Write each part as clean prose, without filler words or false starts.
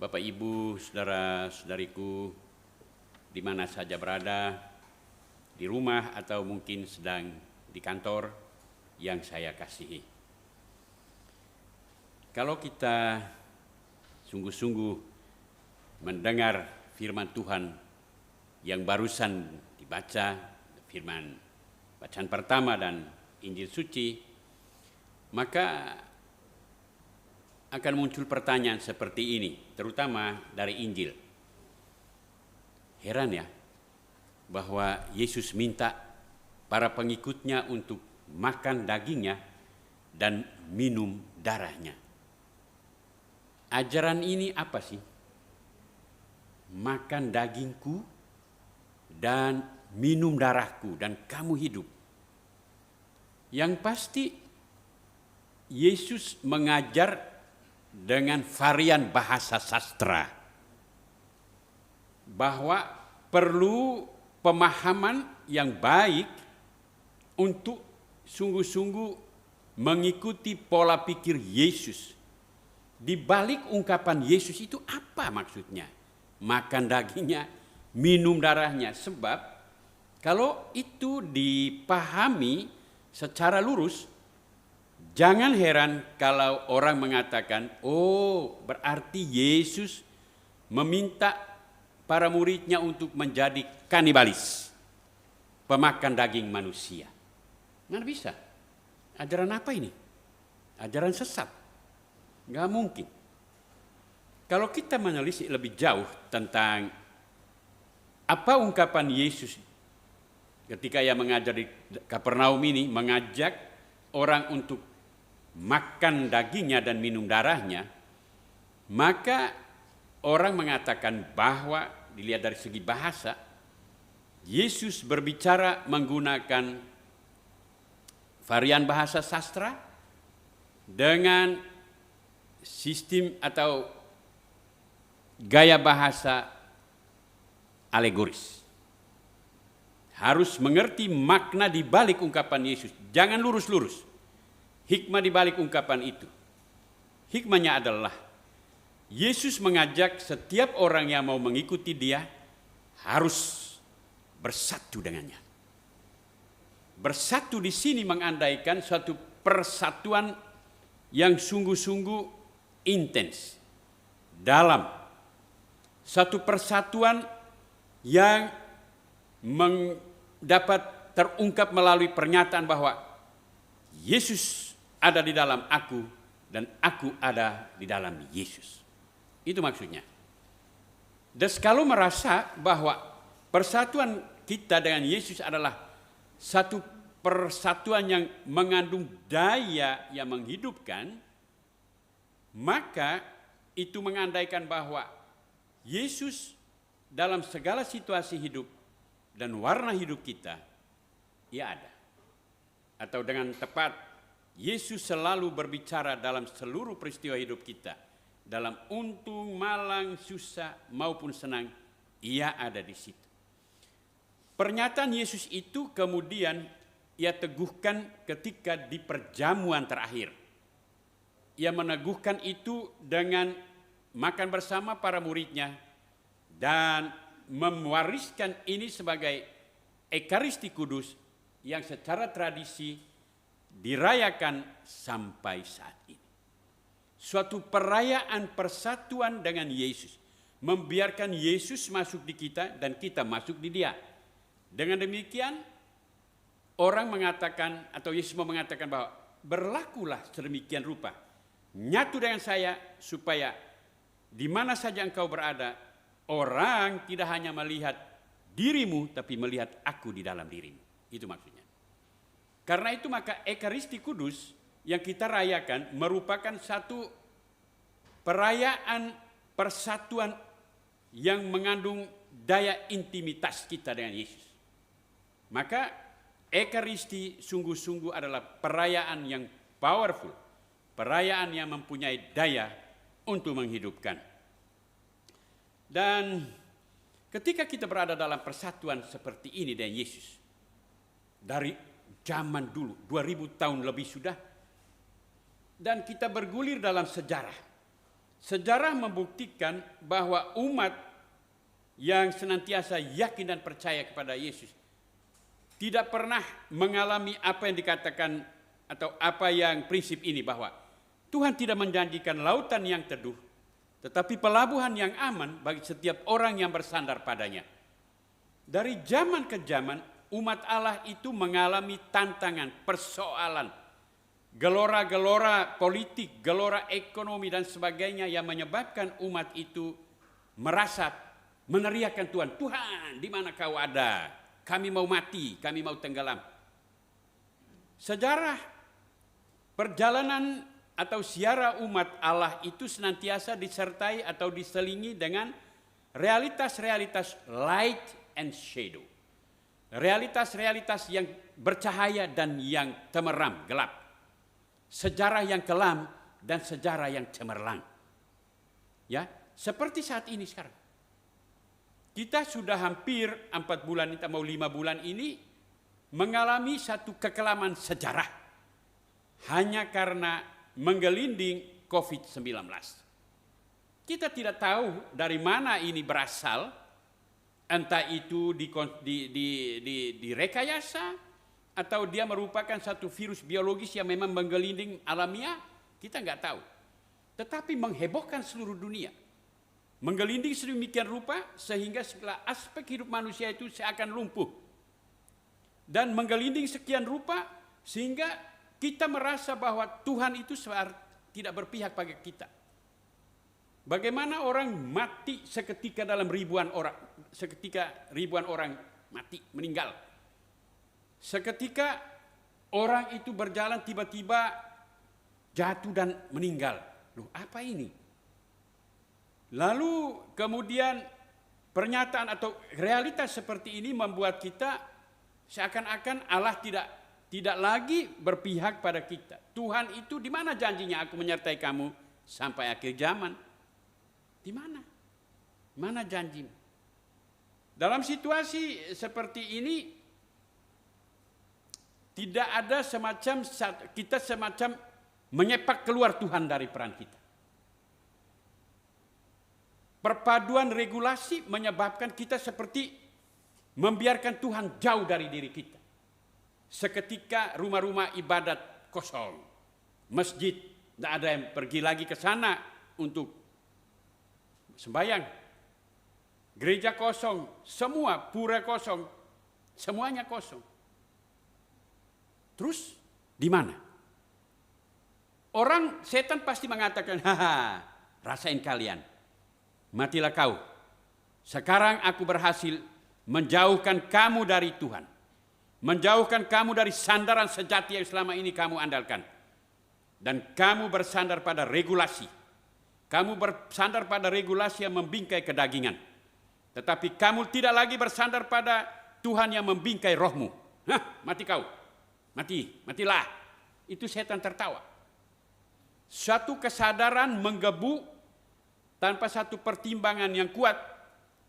Bapak Ibu, saudara-saudariku, di mana saja berada, di rumah atau mungkin sedang di kantor yang saya kasihi. Kalau kita sungguh-sungguh mendengar firman Tuhan yang barusan dibaca, firman bacaan pertama dan Injil suci, maka akan muncul pertanyaan seperti ini, terutama dari Injil. Heran ya, bahwa Yesus minta para pengikutnya untuk makan dagingnya dan minum darahnya. Ajaran ini apa sih? Makan dagingku dan minum darahku dan kamu hidup. Yang pasti Yesus mengajar dengan varian bahasa sastra, bahwa perlu pemahaman yang baik untuk sungguh-sungguh mengikuti pola pikir Yesus. Di balik ungkapan Yesus itu apa maksudnya? Makan dagingnya, minum darahnya. Sebab kalau itu dipahami secara lurus, jangan heran kalau orang mengatakan, oh berarti Yesus meminta para muridnya untuk menjadi kanibalis, pemakan daging manusia. Mana bisa? Ajaran apa ini? Ajaran sesat. Nggak mungkin. Kalau kita menelisik lebih jauh tentang apa ungkapan Yesus ketika ia mengajar di Kapernaum ini, mengajak orang untuk makan dagingnya dan minum darahnya, maka orang mengatakan bahwa dilihat dari segi bahasa, Yesus berbicara menggunakan varian bahasa sastra dengan sistem atau gaya bahasa alegoris. Harus mengerti makna di balik ungkapan Yesus. Jangan lurus-lurus. Hikmah di balik ungkapan itu. Hikmahnya adalah Yesus mengajak setiap orang yang mau mengikuti dia harus bersatu dengannya. Bersatu di sini mengandaikan suatu persatuan yang sungguh-sungguh intens, dalam. Satu persatuan yang dapat terungkap melalui pernyataan bahwa Yesus ada di dalam aku dan aku ada di dalam Yesus. Itu maksudnya. Dan kalau merasa bahwa persatuan kita dengan Yesus adalah satu persatuan yang mengandung daya yang menghidupkan, maka itu mengandaikan bahwa Yesus dalam segala situasi hidup dan warna hidup kita, ia ada. Atau dengan tepat, Yesus selalu berbicara dalam seluruh peristiwa hidup kita. Dalam untung, malang, susah maupun senang, ia ada di situ. Pernyataan Yesus itu kemudian ia teguhkan ketika di perjamuan terakhir. Ia meneguhkan itu dengan makan bersama para muridnya dan mewariskan ini sebagai Ekaristi Kudus yang secara tradisi dirayakan sampai saat ini. Suatu perayaan persatuan dengan Yesus. Membiarkan Yesus masuk di kita dan kita masuk di dia. Dengan demikian, orang mengatakan atau Yesus mau mengatakan bahwa berlakulah sedemikian rupa. Nyatu dengan saya supaya di mana saja engkau berada, orang tidak hanya melihat dirimu tapi melihat aku di dalam dirimu. Itu maksudnya. Karena itu maka Ekaristi Kudus yang kita rayakan merupakan satu perayaan persatuan yang mengandung daya intimitas kita dengan Yesus. Maka Ekaristi sungguh-sungguh adalah perayaan yang powerful, perayaan yang mempunyai daya untuk menghidupkan. Dan ketika kita berada dalam persatuan seperti ini dengan Yesus, dari zaman dulu, 2000 tahun lebih sudah, dan kita bergulir dalam sejarah. sejarah membuktikan bahwa umat yang senantiasa yakin dan percaya kepada Yesus tidak pernah mengalami apa yang dikatakan atau apa yang prinsip ini, bahwa Tuhan tidak menjanjikan lautan yang teduh, tetapi pelabuhan yang aman bagi setiap orang yang bersandar padanya. Dari zaman ke zaman, umat Allah itu mengalami tantangan, persoalan, gelora-gelora politik, gelora ekonomi dan sebagainya yang menyebabkan umat itu merasa meneriakkan Tuhan, Tuhan di mana kau ada? Kami mau mati, kami mau tenggelam. Sejarah perjalanan atau siara umat Allah itu senantiasa disertai atau diselingi dengan realitas-realitas light and shadow. Realitas-realitas yang bercahaya dan yang temeram, gelap. Sejarah yang kelam dan sejarah yang cemerlang. Ya, seperti saat ini sekarang. Kita sudah hampir 4 bulan, kita mau 5 bulan ini mengalami satu kekelaman sejarah hanya karena menggelinding COVID-19. Kita tidak tahu dari mana ini berasal, entah itu direkayasa atau dia merupakan satu virus biologis yang memang menggelinding alamiah, kita nggak tahu. Tetapi menghebohkan seluruh dunia. Menggelinding sedemikian rupa sehingga segala aspek hidup manusia itu seakan lumpuh. Dan menggelinding sekian rupa sehingga kita merasa bahwa Tuhan itu tidak berpihak pada kita. Bagaimana orang mati seketika dalam ribuan orang mati, meninggal. Seketika orang itu berjalan tiba-tiba jatuh dan meninggal. Loh, apa ini? Lalu kemudian pernyataan atau realitas seperti ini membuat kita seakan-akan Allah tidak lagi berpihak pada kita. Tuhan itu di mana janjinya aku menyertai kamu sampai akhir zaman? Di mana? Mana janjimu? Dalam situasi seperti ini tidak ada kita semacam menyepak keluar Tuhan dari peran kita. Perpaduan regulasi menyebabkan kita seperti membiarkan Tuhan jauh dari diri kita. Seketika rumah-rumah ibadat kosong, masjid tidak ada yang pergi lagi ke sana untuk sembahyang, gereja kosong, semua pura kosong, semuanya kosong. Terus di mana? Setan pasti mengatakan, haha, rasain kalian. Matilah kau. Sekarang aku berhasil menjauhkan kamu dari Tuhan. Menjauhkan kamu dari sandaran sejati yang selama ini kamu andalkan. Dan kamu bersandar pada regulasi. Kamu bersandar pada regulasi yang membingkai kedagingan. Tetapi kamu tidak lagi bersandar pada Tuhan yang membingkai rohmu. Hah, mati kau. Matilah. Itu setan tertawa. Satu kesadaran menggebu tanpa satu pertimbangan yang kuat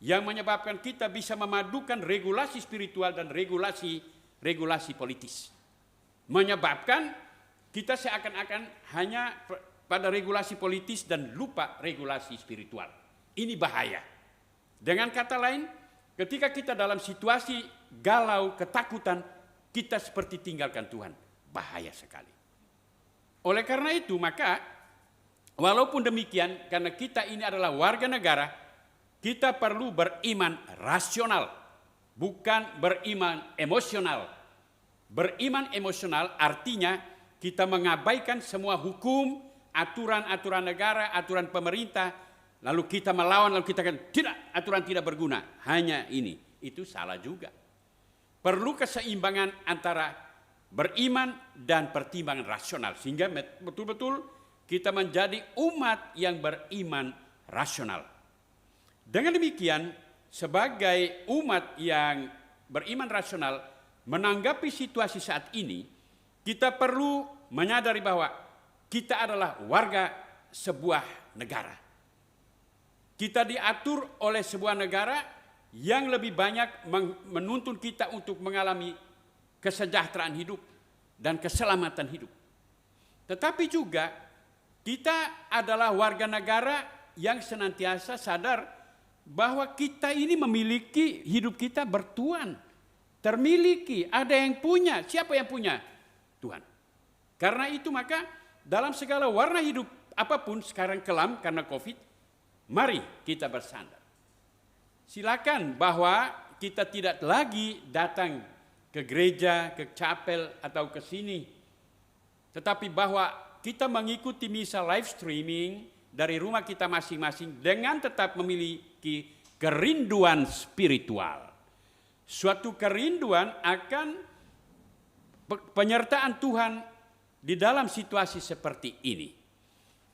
yang menyebabkan kita bisa memadukan regulasi spiritual dan regulasi politis. Menyebabkan kita seakan-akan hanya pada regulasi politis dan lupa regulasi spiritual. Ini bahaya. Dengan kata lain, ketika kita dalam situasi galau, ketakutan, kita seperti tinggalkan Tuhan. Bahaya sekali. Oleh karena itu, maka walaupun demikian, karena kita ini adalah warga negara, kita perlu beriman rasional, bukan beriman emosional. Beriman emosional artinya kita mengabaikan semua hukum, aturan-aturan negara, aturan pemerintah, lalu kita melawan, lalu kita katakan tidak, aturan tidak berguna, hanya ini. Itu salah juga. Perlu keseimbangan antara beriman dan pertimbangan rasional, sehingga betul-betul kita menjadi umat yang beriman rasional. Dengan demikian, sebagai umat yang beriman rasional, menanggapi situasi saat ini, kita perlu menyadari bahwa kita adalah warga sebuah negara. Kita diatur oleh sebuah negara yang lebih banyak menuntun kita untuk mengalami kesejahteraan hidup dan keselamatan hidup. Tetapi juga kita adalah warga negara yang senantiasa sadar bahwa kita ini memiliki hidup kita bertuan, termiliki, ada yang punya. Siapa yang punya? Tuhan. Karena itu maka dalam segala warna hidup apapun sekarang kelam karena COVID, mari kita bersandar. Silakan bahwa kita tidak lagi datang ke gereja, ke chapel atau ke sini. Tetapi bahwa kita mengikuti misa live streaming dari rumah kita masing-masing dengan tetap memiliki kerinduan spiritual. Suatu kerinduan akan penyertaan Tuhan di dalam situasi seperti ini.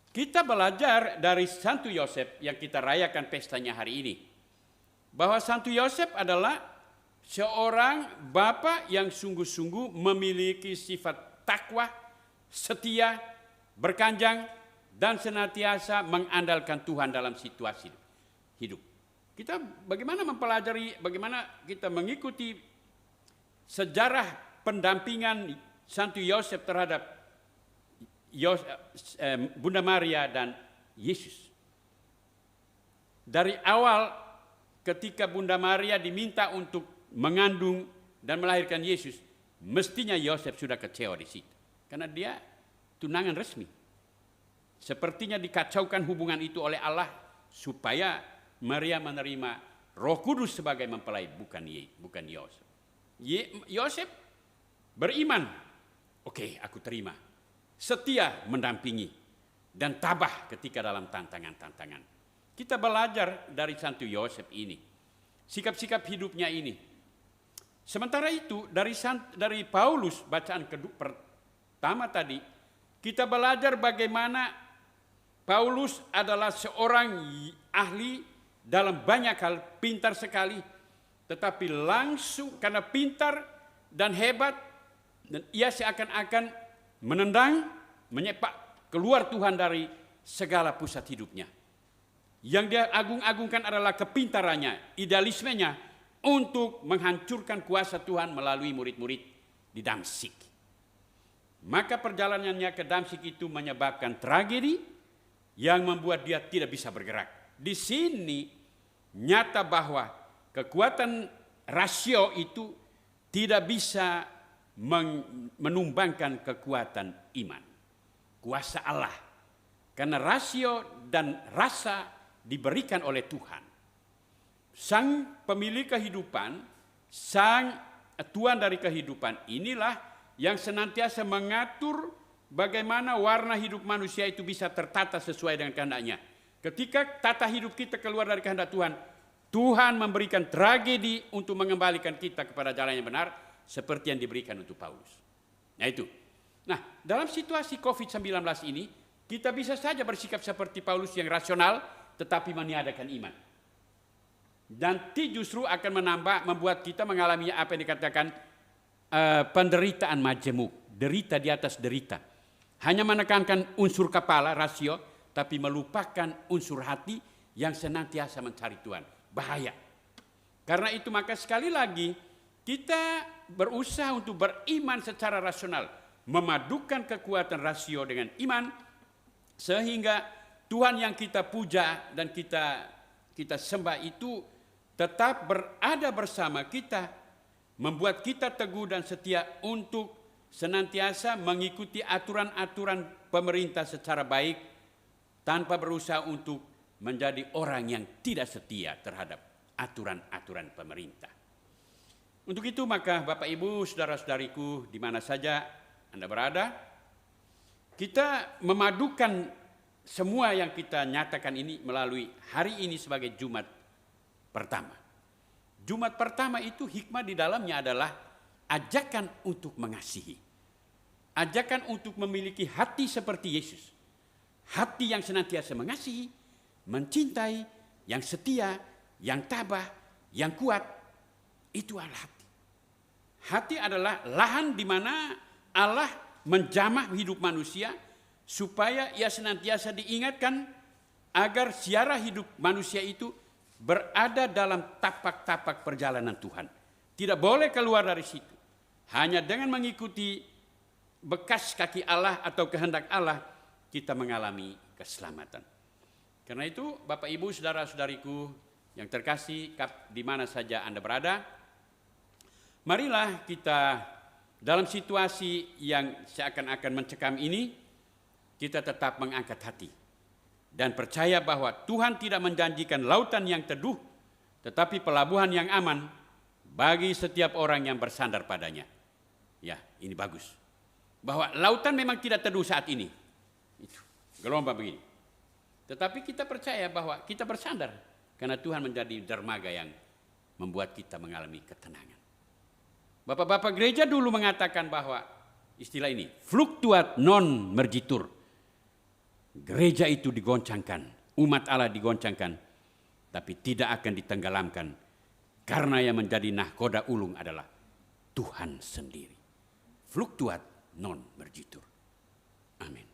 Kita belajar dari Santo Yosef yang kita rayakan pestanya hari ini. Bahwa Santo Yosef adalah seorang bapa yang sungguh-sungguh memiliki sifat takwa, setia, berkanjang, dan senantiasa mengandalkan Tuhan dalam situasi hidup. Kita bagaimana mempelajari, bagaimana kita mengikuti sejarah pendampingan Santo Yosef terhadap Bunda Maria dan Yesus. Dari awal ketika Bunda Maria diminta untuk mengandung dan melahirkan Yesus, mestinya Yosef sudah kecewa di situ. Karena dia tunangan resmi. Sepertinya dikacaukan hubungan itu oleh Allah supaya Maria menerima Roh Kudus sebagai mempelai, bukan Yosef. Yosef beriman, oke, aku terima. Setia mendampingi dan tabah ketika dalam tantangan-tantangan. Kita belajar dari Santo Yosef ini, sikap-sikap hidupnya ini. Sementara itu dari Paulus bacaan pertama tadi, kita belajar bagaimana Paulus adalah seorang ahli dalam banyak hal, pintar sekali, tetapi langsung karena pintar dan hebat, dan ia seakan-akan menendang, menyepak keluar Tuhan dari segala pusat hidupnya. Yang dia agung-agungkan adalah kepintarannya, idealismenya untuk menghancurkan kuasa Tuhan melalui murid-murid di Damsyik. Maka perjalanannya ke Damsyik itu menyebabkan tragedi yang membuat dia tidak bisa bergerak. Di sini nyata bahwa kekuatan rasio itu tidak bisa menumbangkan kekuatan iman, kuasa Allah. Karena rasio dan rasa diberikan oleh Tuhan. Sang pemilik kehidupan, sang Tuhan dari kehidupan inilah yang senantiasa mengatur bagaimana warna hidup manusia itu bisa tertata sesuai dengan kehendaknya. Ketika tata hidup kita keluar dari kehendak Tuhan, Tuhan memberikan tragedi untuk mengembalikan kita kepada jalan yang benar seperti yang diberikan untuk Paulus. Nah itu. Nah, dalam situasi COVID-19 ini, kita bisa saja bersikap seperti Paulus yang rasional tetapi meniadakan iman. Nanti justru akan membuat kita mengalami apa yang dikatakan penderitaan majemuk, derita di atas derita. Hanya menekankan unsur kepala, rasio, tapi melupakan unsur hati yang senantiasa mencari Tuhan. Bahaya. Karena itu maka sekali lagi kita berusaha untuk beriman secara rasional, memadukan kekuatan rasio dengan iman, sehingga Tuhan yang kita puja dan kita sembah itu tetap berada bersama kita, membuat kita teguh dan setia untuk senantiasa mengikuti aturan-aturan pemerintah secara baik tanpa berusaha untuk menjadi orang yang tidak setia terhadap aturan-aturan pemerintah. Untuk itu maka Bapak Ibu, saudara-saudariku di mana saja Anda berada, kita memadukan semua yang kita nyatakan ini melalui hari ini sebagai Jumat pertama. Jumat pertama itu hikmah di dalamnya adalah ajakan untuk mengasihi. Ajakan untuk memiliki hati seperti Yesus. Hati yang senantiasa mengasihi, mencintai, yang setia, yang tabah, yang kuat. Itu adalah hati. Hati adalah lahan di mana Allah menjamah hidup manusia supaya ia senantiasa diingatkan agar siara hidup manusia itu berada dalam tapak-tapak perjalanan Tuhan. Tidak boleh keluar dari situ. Hanya dengan mengikuti bekas kaki Allah atau kehendak Allah, kita mengalami keselamatan. Karena itu Bapak Ibu saudara-saudariku yang terkasih di mana saja Anda berada, marilah kita dalam situasi yang seakan-akan mencekam ini, kita tetap mengangkat hati dan percaya bahwa Tuhan tidak menjanjikan lautan yang teduh, tetapi pelabuhan yang aman bagi setiap orang yang bersandar padanya. Ya, ini bagus. Bahwa lautan memang tidak teduh saat ini. Itu gelombang begini. Tetapi kita percaya bahwa kita bersandar karena Tuhan menjadi dermaga yang membuat kita mengalami ketenangan. Bapak-bapak gereja dulu mengatakan bahwa istilah ini, fluctuat non mergitur. Gereja itu digoncangkan, umat Allah digoncangkan, tapi tidak akan ditenggelamkan karena yang menjadi nahkoda ulung adalah Tuhan sendiri. Fluctuat non mergitur. Amin.